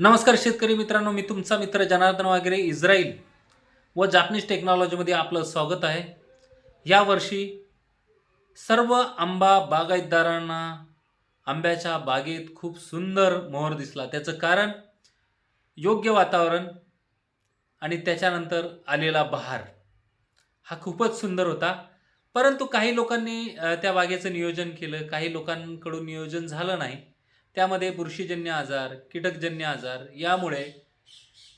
नमस्कार शेतकरी मित्रांनो, मी तुमचा मित्र जनार्दन वागरे. इस्राईल व जापनीज टेक्नॉलॉजीमध्ये आपलं स्वागत आहे. यावर्षी सर्व आंबा बागायतदारांना आंब्याच्या बागेत खूप सुंदर मोहर दिसला. त्याचं कारण योग्य वातावरण आणि त्याच्यानंतर आलेला बहार हा खूपच सुंदर होता. परंतु काही लोकांनी त्या बागेचं नियोजन केलं, काही लोकांकडून नियोजन झालं नाही. त्यामध्ये बुरशीजन्य आजार, कीटकजन्य आजार यामुळे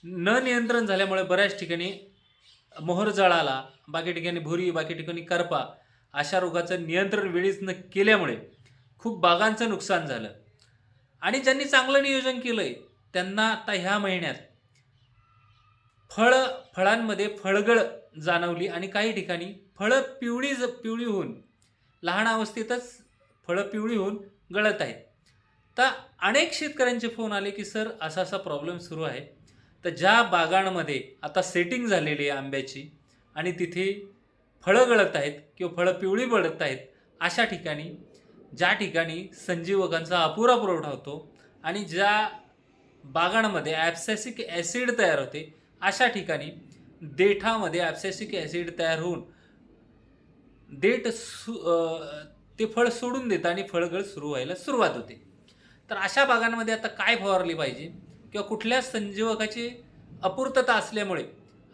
न नियंत्रण झाल्यामुळे बऱ्याच ठिकाणी मोहर जळाला, बाकी ठिकाणी भुरी, बाकी ठिकाणी करपा अशा रोगाचं नियंत्रण वेळीच न केल्यामुळे खूप बागांचं नुकसान झालं. आणि ज्यांनी चांगलं नियोजन केलंय त्यांना आता ह्या महिन्यात फळांमध्ये फळगळ जाणवली आणि काही ठिकाणी फळं पिवळी होऊन लहान अवस्थेतच फळं पिवळी होऊन गळत आहेत. तर अनेक शेतकऱ्यांचे फोन आले की सर असा असा प्रॉब्लेम सुरू आहे. तर ज्या बागांमध्ये आता सेटिंग झालेली आहे आंब्याची आणि तिथे फळं गळत आहेत किंवा फळं पिवळी पडत आहेत, अशा ठिकाणी ज्या ठिकाणी संजीवकांचा अपुरा पुरवठा होतो आणि ज्या बागांमध्ये ॲब्सॅसिक ॲसिड तयार होते, अशा ठिकाणी देठामध्ये ॲब्सॅसिक ॲसिड तयार होऊन देठ ते फळ सोडून देतं आणि फळगळ सुरू व्हायला सुरुवात होते. तर अशा बागांमध्ये आता काय फवारली पाहिजे किंवा कुठल्या संजीवकाची अपूर्तता असल्यामुळे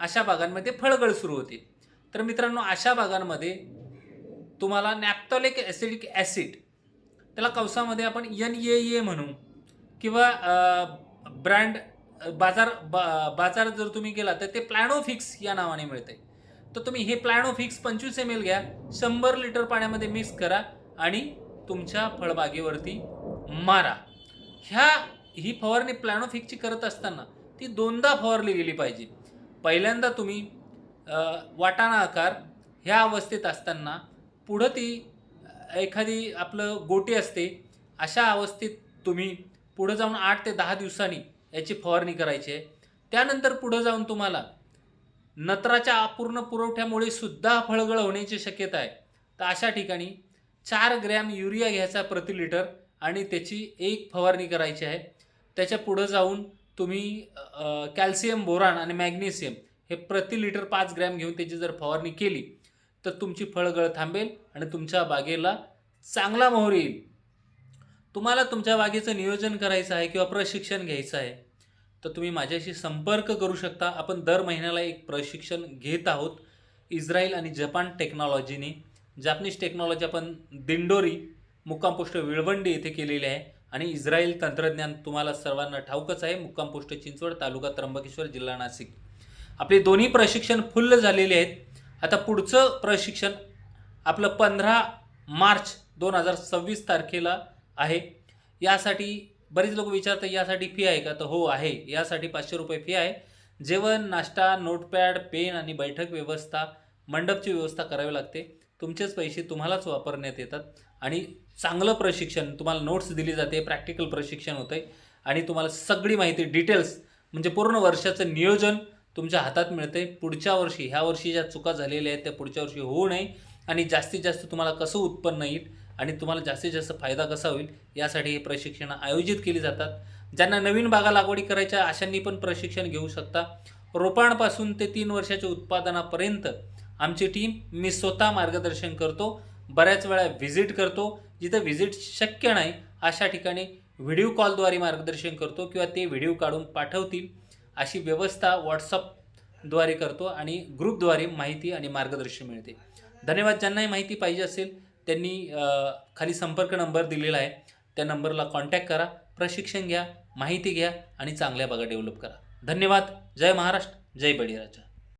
अशा बागांमध्ये फळगळ सुरू होते. तर मित्रांनो, अशा बागांमध्ये तुम्हाला नॅप्थोलिक ॲसिडिक ॲसिड, त्याला कवसामध्ये आपण NaA म्हणू, किंवा ब्रँड बाजारात जर तुम्ही गेला तर ते प्लॅनोफिक्स या नावाने मिळते. तर तुम्ही हे प्लॅनोफिक्स 25 ml घ्या, 100 लिटर पाण्यामध्ये मिक्स करा आणि तुमच्या फळबागेवरती मारा. ही फवारणी प्लॅनोफिक्सची करत असताना ती दोनदा फवारली गेली पाहिजे. पहिल्यांदा तुम्ही वाटाणा आकार ह्या अवस्थेत असताना, पुढं ती एखादी आपलं गोटी असते अशा अवस्थेत तुम्ही पुढं जाऊन 8 ते 10 दिवसांनी याची फवारणी करायची आहे. त्यानंतर पुढं जाऊन तुम्हाला नत्राच्या अपूर्ण पुरवठ्यामुळे सुद्धा फळगळ होण्याची शक्यता आहे. तर अशा ठिकाणी 4 ग्रॅम युरिया घ्यायचा प्रति लिटर आणि त्याची एक फवारणी करायची आहे. त्याच्या पुढं जाऊन तुम्ही कॅल्शियम, बोरान आणि मॅग्नेशियम हे प्रति लिटर 5 ग्रॅम घेऊन त्याची जर फवारणी केली तर तुमची फळगळ थांबेल आणि तुमच्या बागेला चांगला मोहर येईल. तुम्हाला तुमच्या बागेचं नियोजन करायचं आहे किंवा प्रशिक्षण घ्यायचं आहे तर तुम्ही माझ्याशी संपर्क करू शकता. आपण दर महिन्याला एक प्रशिक्षण घेत आहोत इस्राईल आणि जपान टेक्नॉलॉजीने. जापनीज टेक्नॉलॉजी आपण दिंडोरी, मुक्काम पोस्ट विळवंडी येथे केलेली आहे आणि इस्राईल तंत्रज्ञान तुम्हाला सर्वांना ठाऊकच आहे. मुक्काम पोस्ट चिंचवड, तालुका त्र्यंबकेश्वर, जिल्हा नाशिक. आपले दोन्ही प्रशिक्षण फुल्ल झालेले आहेत. आता पुढचं प्रशिक्षण आपलं 15 मार्च 2026 तारखेला आहे. यासाठी बरेच लोक विचारतात यासाठी फी आहे का? तर हो आहे. यासाठी 500 रुपये फी आहे. जेवण, नाश्ता, नोटपॅड, पेन आणि बैठक व्यवस्था, मंडपची व्यवस्था करावी लागते. तुमचेच पैसे तुम्हालाच वापरण्यात येतात आणि चांगलं प्रशिक्षण, तुम्हाला नोट्स दिली जाते, प्रॅक्टिकल प्रशिक्षण होतं आहे आणि तुम्हाला सगळी माहिती डिटेल्स म्हणजे पूर्ण वर्षाचं नियोजन तुमच्या हातात मिळते. पुढच्या वर्षी, ह्या वर्षी ज्या चुका झालेल्या आहेत त्या पुढच्या वर्षी होऊ नये आणि जास्तीत जास्त तुम्हाला कसं उत्पन्न येईल आणि तुम्हाला जास्तीत जास्त फायदा कसा होईल यासाठी हे प्रशिक्षण आयोजित केली जातात. ज्यांना नवीन बागा लागवडी करायच्या अशांनी पण प्रशिक्षण घेऊ शकता. रोपांपासून ते 3 वर्षाच्या उत्पादनापर्यंत आमची टीम, मी स्वतः मार्गदर्शन करतो. बऱ्याच वेळा व्हिजिट करतो. जिथं व्हिजिट शक्य नाही अशा ठिकाणी व्हिडिओ कॉलद्वारे मार्गदर्शन करतो किंवा ते व्हिडिओ काढून पाठवतील अशी व्यवस्था व्हॉट्सअपद्वारे करतो आणि ग्रुपद्वारे माहिती आणि मार्गदर्शन मिळते. धन्यवाद. ज्यांनाही माहिती पाहिजे असेल त्यांनी खाली संपर्क नंबर दिलेला आहे, त्या नंबरला कॉन्टॅक्ट करा, प्रशिक्षण घ्या, माहिती घ्या आणि चांगल्या बागा डेव्हलप करा. धन्यवाद. जय महाराष्ट्र, जय बळीराजा.